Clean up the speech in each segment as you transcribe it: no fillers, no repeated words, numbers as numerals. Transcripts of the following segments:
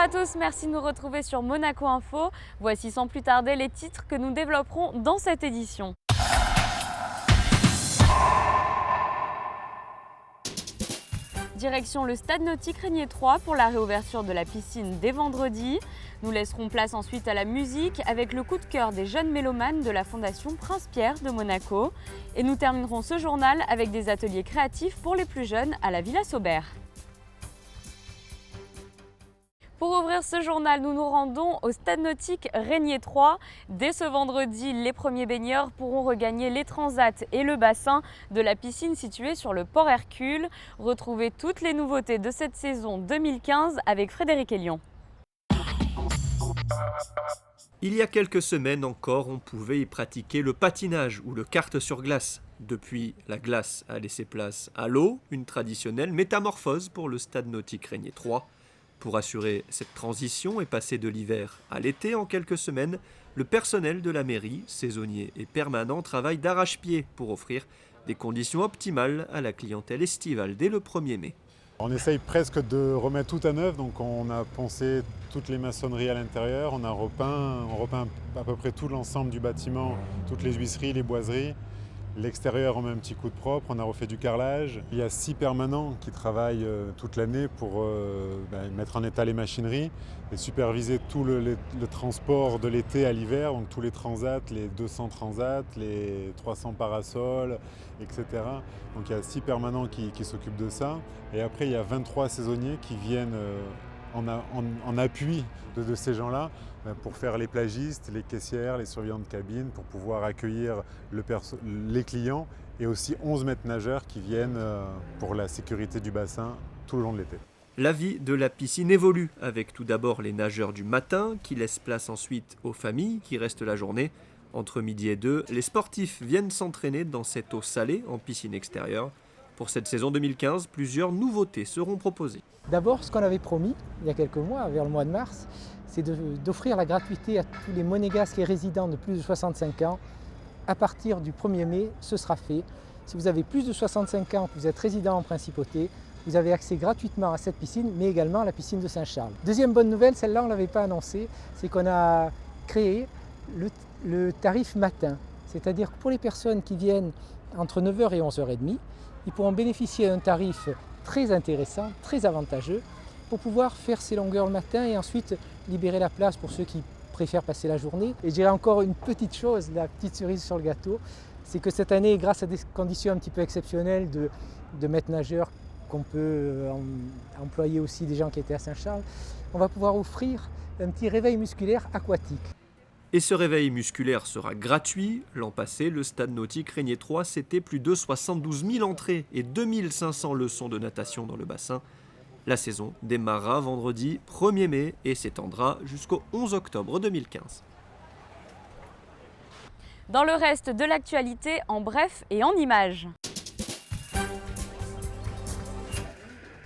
à tous, merci de nous retrouver sur Monaco Info. Voici sans plus tarder les titres que nous développerons dans cette édition. Direction le stade nautique Régnier 3 pour la réouverture de la piscine dès vendredi. Nous laisserons place ensuite à la musique avec le coup de cœur des jeunes mélomanes de la Fondation Prince-Pierre de Monaco. Et nous terminerons ce journal avec des ateliers créatifs pour les plus jeunes à la Villa Saubert. Pour ouvrir ce journal, nous nous rendons au stade nautique Régnier 3. Dès ce vendredi, les premiers baigneurs pourront regagner les transats et le bassin de la piscine située sur le port Hercule. Retrouvez toutes les nouveautés de cette saison 2015 avec Frédéric Elion. Il y a quelques semaines encore, on pouvait y pratiquer le patinage ou le kart sur glace. Depuis, la glace a laissé place à l'eau, une traditionnelle métamorphose pour le stade nautique Régnier 3. Pour assurer cette transition et passer de l'hiver à l'été en quelques semaines, le personnel de la mairie, saisonnier et permanent, travaille d'arrache-pied pour offrir des conditions optimales à la clientèle estivale dès le 1er mai. On essaye presque de remettre tout à neuf, donc on a poncé toutes les maçonneries à l'intérieur, on repeint à peu près tout l'ensemble du bâtiment, toutes les huisseries, les boiseries. L'extérieur, on met un petit coup de propre, on a refait du carrelage. Il y a 6 permanents qui travaillent toute l'année pour mettre en état les machineries et superviser tout le transport de l'été à l'hiver, donc tous les transats, les 200 transats, les 300 parasols, etc. Donc il y a 6 permanents qui s'occupent de ça. Et après, il y a 23 saisonniers qui viennent en appui de ces gens-là pour faire les plagistes, les caissières, les surveillants de cabine, pour pouvoir accueillir les clients, et aussi 11 maîtres nageurs qui viennent pour la sécurité du bassin tout le long de l'été. La vie de la piscine évolue, avec tout d'abord les nageurs du matin qui laissent place ensuite aux familles qui restent la journée. Entre midi et 2, les sportifs viennent s'entraîner dans cette eau salée en piscine extérieure. Pour cette saison 2015, plusieurs nouveautés seront proposées. D'abord, ce qu'on avait promis il y a quelques mois, vers le mois de mars, c'est d'offrir la gratuité à tous les monégasques et résidents de plus de 65 ans. À partir du 1er mai, ce sera fait. Si vous avez plus de 65 ans, que vous êtes résident en principauté, vous avez accès gratuitement à cette piscine, mais également à la piscine de Saint-Charles. Deuxième bonne nouvelle, celle-là on ne l'avait pas annoncée, c'est qu'on a créé le tarif matin. C'est-à-dire que pour les personnes qui viennent entre 9h et 11h30, ils pourront bénéficier d'un tarif très intéressant, très avantageux, pour pouvoir faire ces longueurs le matin et ensuite libérer la place pour ceux qui préfèrent passer la journée. Et je dirais encore une petite chose, la petite cerise sur le gâteau, c'est que cette année, grâce à des conditions un petit peu exceptionnelles de maîtres nageurs, qu'on peut employer aussi des gens qui étaient à Saint-Charles, on va pouvoir offrir un petit réveil musculaire aquatique. Et ce réveil musculaire sera gratuit. L'an passé, le stade nautique Régnier 3, c'était plus de 72 000 entrées et 2500 leçons de natation dans le bassin. La saison démarrera vendredi 1er mai et s'étendra jusqu'au 11 octobre 2015. Dans le reste de l'actualité, en bref et en images.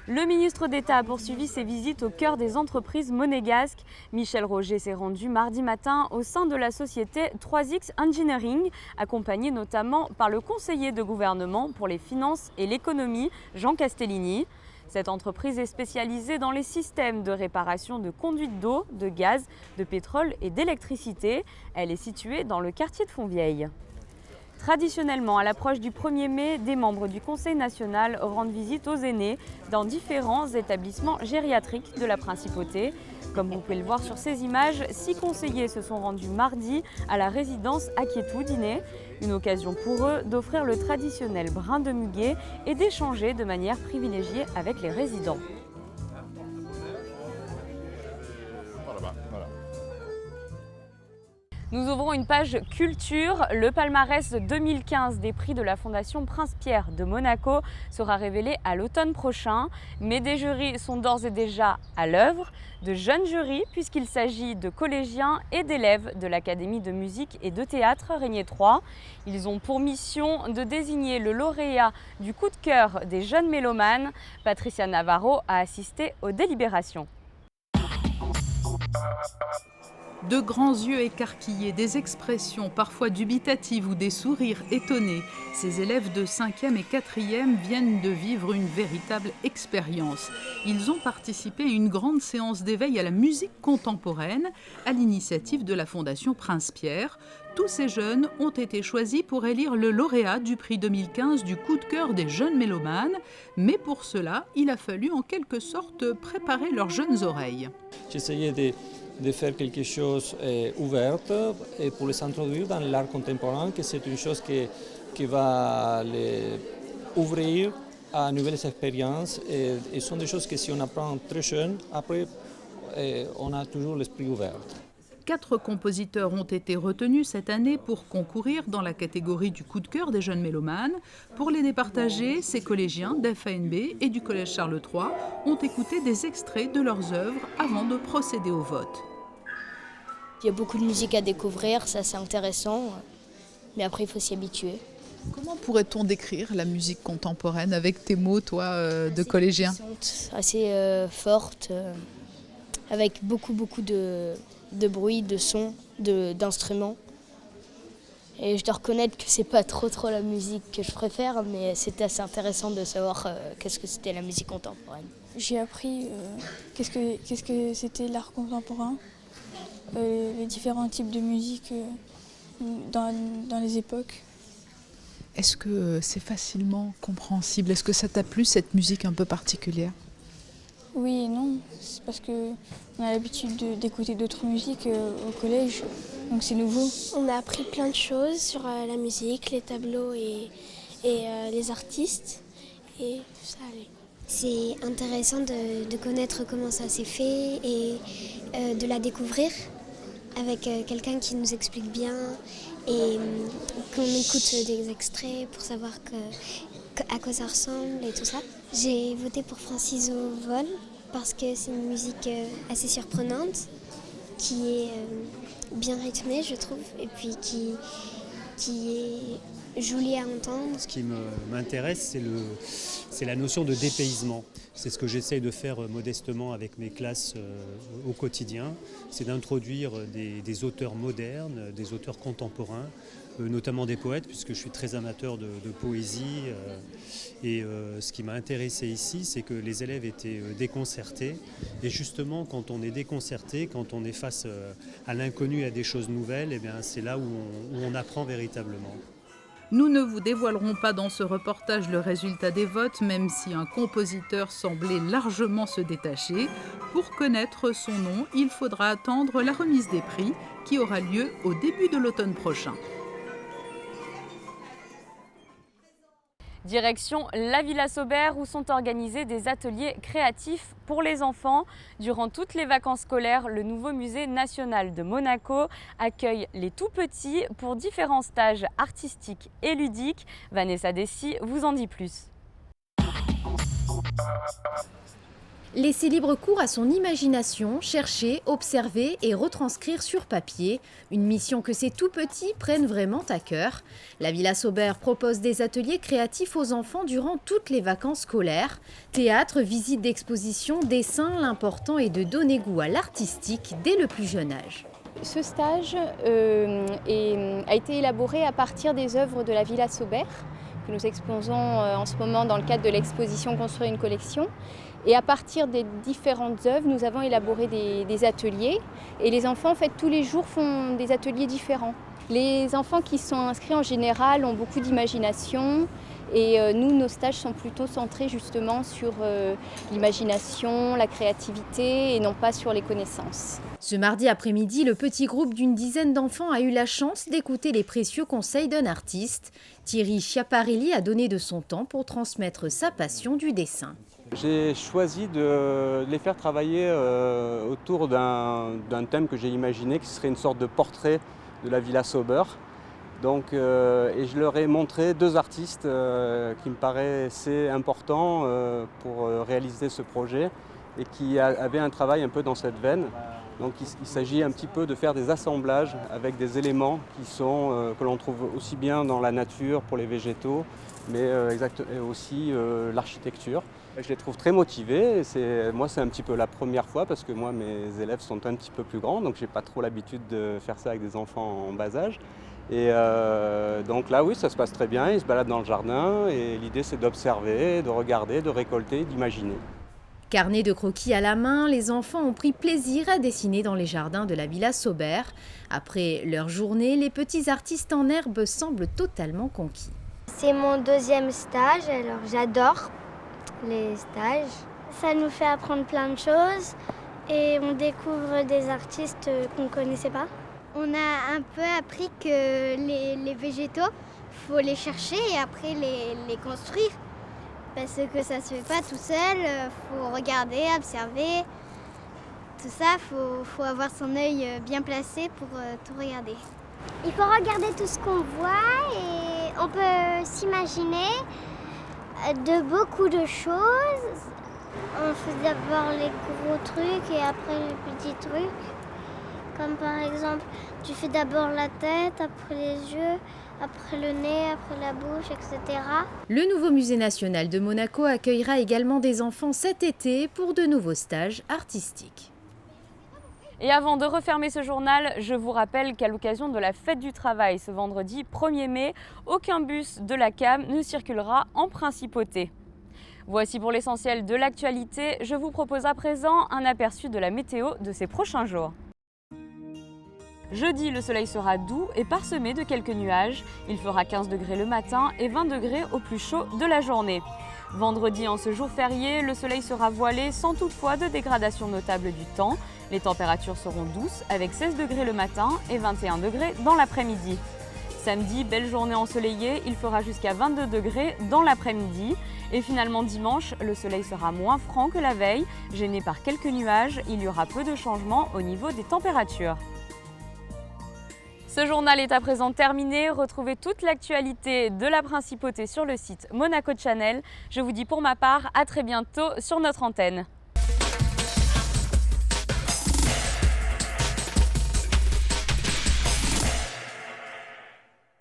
Le ministre d'État a poursuivi ses visites au cœur des entreprises monégasques. Michel Roger s'est rendu mardi matin au sein de la société 3X Engineering, accompagné notamment par le conseiller de gouvernement pour les finances et l'économie, Jean Castellini. Cette entreprise est spécialisée dans les systèmes de réparation de conduites d'eau, de gaz, de pétrole et d'électricité. Elle est située dans le quartier de Fontvieille. Traditionnellement, à l'approche du 1er mai, des membres du Conseil national rendent visite aux aînés dans différents établissements gériatriques de la Principauté. Comme vous pouvez le voir sur ces images, 6 conseillers se sont rendus mardi à la résidence Aquietou-Diné. Une occasion pour eux d'offrir le traditionnel brin de muguet et d'échanger de manière privilégiée avec les résidents. Nous ouvrons une page culture. Le palmarès 2015 des prix de la Fondation Prince-Pierre de Monaco sera révélé à l'automne prochain. Mais des jurys sont d'ores et déjà à l'œuvre. De jeunes jurys, puisqu'il s'agit de collégiens et d'élèves de l'Académie de musique et de théâtre Régnier 3. Ils ont pour mission de désigner le lauréat du coup de cœur des jeunes mélomanes. Patricia Navarro a assisté aux délibérations. De grands yeux écarquillés, des expressions parfois dubitatives ou des sourires étonnés, ces élèves de 5e et 4e viennent de vivre une véritable expérience. Ils ont participé à une grande séance d'éveil à la musique contemporaine à l'initiative de la Fondation Prince-Pierre. Tous ces jeunes ont été choisis pour élire le lauréat du prix 2015 du coup de cœur des jeunes mélomanes. Mais pour cela, il a fallu en quelque sorte préparer leurs jeunes oreilles. J'essayais de faire quelque chose ouvert et pour les introduire dans l'art contemporain, que c'est une chose qui va les ouvrir à nouvelles expériences et ce sont des choses que si on apprend très jeune, après on a toujours l'esprit ouvert. 4 compositeurs ont été retenus cette année pour concourir dans la catégorie du coup de cœur des jeunes mélomanes. Pour les départager, ces collégiens d'FANB et du Collège Charles III ont écouté des extraits de leurs œuvres avant de procéder au vote. Il y a beaucoup de musique à découvrir, ça c'est intéressant, mais après il faut s'y habituer. Comment pourrait-on décrire la musique contemporaine avec tes mots, toi, de collégien ? Assez forte, avec beaucoup de bruit, de sons, d'instruments. Et je dois reconnaître que c'est pas trop la musique que je préfère, mais c'était assez intéressant de savoir qu'est-ce que c'était la musique contemporaine. J'ai appris qu'est-ce que c'était l'art contemporain, les différents types de musique dans les époques. Est-ce que c'est facilement compréhensible ? Est-ce que ça t'a plu, cette musique un peu particulière ? Oui et non, c'est parce qu'on a l'habitude d'écouter d'autres musiques au collège, donc c'est nouveau. On a appris plein de choses sur la musique, les tableaux et les artistes, et ça allait. C'est intéressant de connaître comment ça s'est fait et de la découvrir avec quelqu'un qui nous explique bien et qu'on écoute des extraits pour savoir à quoi ça ressemble et tout ça. J'ai voté pour Francis au vol parce que c'est une musique assez surprenante qui est bien rythmée, je trouve, et puis qui est jolie à entendre. Ce qui m'intéresse, c'est la notion de dépaysement. C'est ce que j'essaye de faire modestement avec mes classes au quotidien, c'est d'introduire des auteurs modernes, des auteurs contemporains, notamment des poètes, puisque je suis très amateur de poésie. Et ce qui m'a intéressé ici, c'est que les élèves étaient déconcertés. Et justement, quand on est déconcerté, quand on est face à l'inconnu, à des choses nouvelles, eh bien, c'est là où on apprend véritablement. Nous ne vous dévoilerons pas dans ce reportage le résultat des votes, même si un compositeur semblait largement se détacher. Pour connaître son nom, il faudra attendre la remise des prix qui aura lieu au début de l'automne prochain. Direction la Villa Saubert où sont organisés des ateliers créatifs pour les enfants. Durant toutes les vacances scolaires, le nouveau musée national de Monaco accueille les tout-petits pour différents stages artistiques et ludiques. Vanessa Dessy vous en dit plus. Laisser libre cours à son imagination, chercher, observer et retranscrire sur papier, une mission que ces tout-petits prennent vraiment à cœur. La Villa Saubert propose des ateliers créatifs aux enfants durant toutes les vacances scolaires. Théâtre, visite d'exposition, dessin, l'important est de donner goût à l'artistique dès le plus jeune âge. Ce stage a été élaboré à partir des œuvres de la Villa Saubert, que nous exposons en ce moment dans le cadre de l'exposition Construire une collection. Et à partir des différentes œuvres, nous avons élaboré des ateliers. Et les enfants, en fait, tous les jours font des ateliers différents. Les enfants qui sont inscrits en général ont beaucoup d'imagination. Et nous, nos stages sont plutôt centrés justement sur l'imagination, la créativité et non pas sur les connaissances. Ce mardi après-midi, le petit groupe d'une dizaine d'enfants a eu la chance d'écouter les précieux conseils d'un artiste. Thierry Schiaparelli a donné de son temps pour transmettre sa passion du dessin. J'ai choisi de les faire travailler autour d'un thème que j'ai imaginé, qui serait une sorte de portrait de la Villa Saubert. Donc, et je leur ai montré 2 artistes qui me paraissaient importants pour réaliser ce projet et qui avaient un travail un peu dans cette veine. Donc il s'agit un petit peu de faire des assemblages avec des éléments que l'on trouve aussi bien dans la nature pour les végétaux, mais aussi l'architecture. Je les trouve très motivés. Moi, c'est un petit peu la première fois parce que moi, mes élèves sont un petit peu plus grands, donc je n'ai pas trop l'habitude de faire ça avec des enfants en bas âge. Et donc là, oui, ça se passe très bien. Ils se baladent dans le jardin et l'idée, c'est d'observer, de regarder, de récolter, d'imaginer. Carnet de croquis à la main, les enfants ont pris plaisir à dessiner dans les jardins de la Villa Sauber. Après leur journée, les petits artistes en herbe semblent totalement conquis. C'est mon deuxième stage, alors j'adore les stages. Ça nous fait apprendre plein de choses et on découvre des artistes qu'on ne connaissait pas. On a un peu appris que les végétaux, il faut les chercher et après les construire. Parce que ça ne se fait pas tout seul, il faut regarder, observer. Tout ça, il faut avoir son œil bien placé pour tout regarder. Il faut regarder tout ce qu'on voit et on peut s'imaginer de beaucoup de choses. On fait d'abord les gros trucs et après les petits trucs. Comme par exemple, tu fais d'abord la tête, après les yeux, après le nez, après la bouche, etc. Le nouveau musée national de Monaco accueillera également des enfants cet été pour de nouveaux stages artistiques. Et avant de refermer ce journal, je vous rappelle qu'à l'occasion de la fête du travail ce vendredi 1er mai, aucun bus de la CAM ne circulera en principauté. Voici pour l'essentiel de l'actualité. Je vous propose à présent un aperçu de la météo de ces prochains jours. Jeudi, le soleil sera doux et parsemé de quelques nuages. Il fera 15 degrés le matin et 20 degrés au plus chaud de la journée. Vendredi, en ce jour férié, le soleil sera voilé sans toutefois de dégradation notable du temps. Les températures seront douces avec 16 degrés le matin et 21 degrés dans l'après-midi. Samedi, belle journée ensoleillée, il fera jusqu'à 22 degrés dans l'après-midi. Et finalement dimanche, le soleil sera moins franc que la veille. Gêné par quelques nuages, il y aura peu de changements au niveau des températures. Ce journal est à présent terminé. Retrouvez toute l'actualité de la principauté sur le site Monaco Channel. Je vous dis pour ma part à très bientôt sur notre antenne.